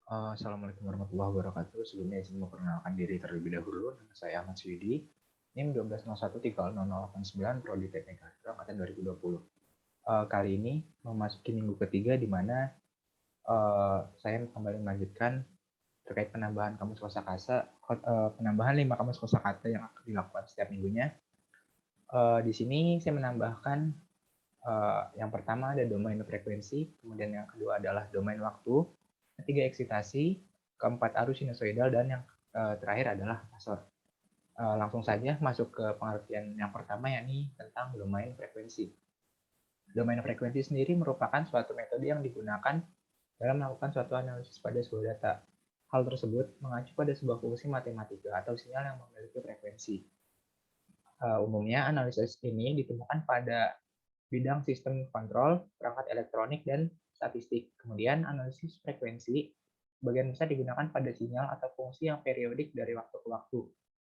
Assalamualaikum warahmatullahi wabarakatuh. Sebelumnya izin memperkenalkan diri terlebih dahulu. Nama saya Ahmad Swidi. NIM 12013089 Prodi Teknik Elektro angkatan 2020. Kali ini memasuki minggu ketiga di mana saya kembali melanjutkan terkait penambahan kamus kosakata, penambahan 5 kamus kosakata yang akan dilakukan setiap minggunya. Di sini saya menambahkan yang pertama ada domain frekuensi, kemudian yang kedua adalah domain waktu, ketiga eksitasi, keempat arus sinusoidal, dan yang terakhir adalah fasor. Langsung saja masuk ke pengertian yang pertama, yakni tentang domain frekuensi. Domain frekuensi sendiri merupakan suatu metode yang digunakan dalam melakukan suatu analisis pada sebuah data. Hal tersebut mengacu pada sebuah fungsi matematika atau sinyal yang memiliki frekuensi. Umumnya analisis ini ditemukan pada bidang sistem kontrol, perangkat elektronik, dan statistik. Kemudian analisis frekuensi bagian besar digunakan pada sinyal atau fungsi yang periodik dari waktu ke waktu.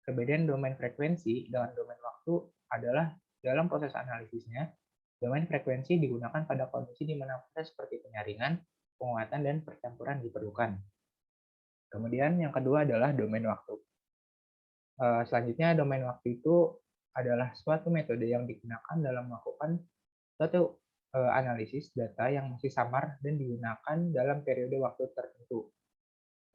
Perbedaan domain frekuensi dengan domain waktu adalah dalam proses analisisnya, domain frekuensi digunakan pada kondisi di mana proses seperti penyaringan, penguatan, dan percampuran diperlukan. Kemudian yang kedua adalah domain waktu. Selanjutnya domain waktu itu adalah suatu metode yang digunakan dalam melakukan suatu analisis data yang masih samar dan digunakan dalam periode waktu tertentu.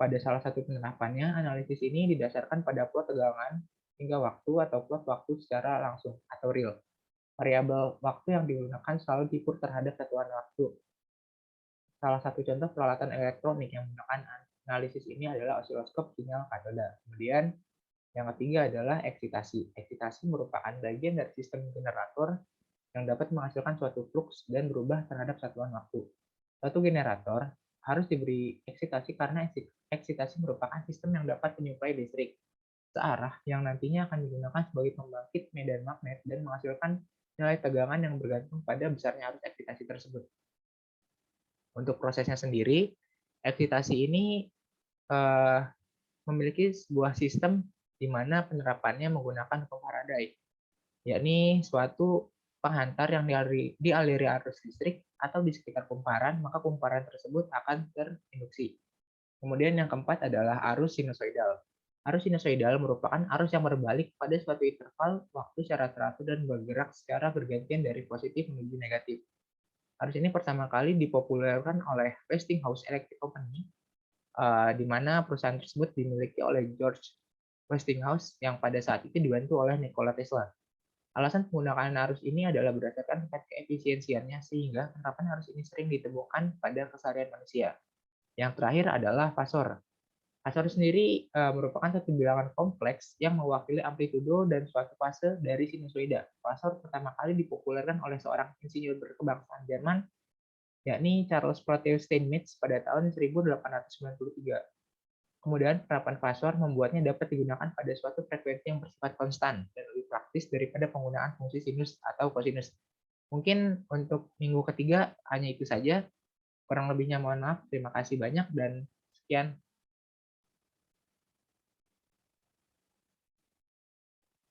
Pada salah satu penerapannya, analisis ini didasarkan pada plot tegangan hingga waktu atau plot waktu secara langsung atau real. Variabel waktu yang digunakan selalu diukur terhadap satuan waktu. Salah satu contoh peralatan elektronik yang menggunakan analisis ini adalah osiloskop sinyal katoda. Kemudian yang ketiga adalah eksitasi. Eksitasi merupakan bagian dari sistem generator yang dapat menghasilkan suatu flux dan berubah terhadap satuan waktu. Suatu generator harus diberi eksitasi karena eksitasi merupakan sistem yang dapat menyuplai listrik searah yang nantinya akan digunakan sebagai pembangkit medan magnet dan menghasilkan nilai tegangan yang bergantung pada besarnya arus eksitasi tersebut. Untuk prosesnya sendiri, eksitasi ini memiliki sebuah sistem di mana penerapannya menggunakan hukum Faraday, yakni suatu penghantar yang dialiri arus listrik atau di sekitar kumparan, maka kumparan tersebut akan terinduksi. Kemudian yang keempat adalah arus sinusoidal. Arus sinusoidal merupakan arus yang berbalik pada suatu interval waktu secara teratur dan bergerak secara bergantian dari positif menuju negatif. Arus ini pertama kali dipopulerkan oleh Westinghouse Electric Company, di mana perusahaan tersebut dimiliki oleh George Westinghouse yang pada saat itu dibantu oleh Nikola Tesla. Alasan penggunaan arus ini adalah berdasarkan tingkat keefisiensiannya sehingga penerapan arus ini sering ditemukan pada keseharian manusia. Yang terakhir adalah fasor. Fasor sendiri merupakan satu bilangan kompleks yang mewakili amplitudo dan suatu fase dari sinusoida. Fasor pertama kali dipopulerkan oleh seorang insinyur berkebangsaan Jerman, yakni Charles Proteus Steinmetz pada tahun 1893. Kemudian penerapan fasor membuatnya dapat digunakan pada suatu frekuensi yang bersifat konstan dan lebih praktis daripada penggunaan fungsi sinus atau kosinus. Mungkin untuk minggu ketiga hanya itu saja. Kurang lebihnya mohon maaf. Terima kasih banyak dan sekian.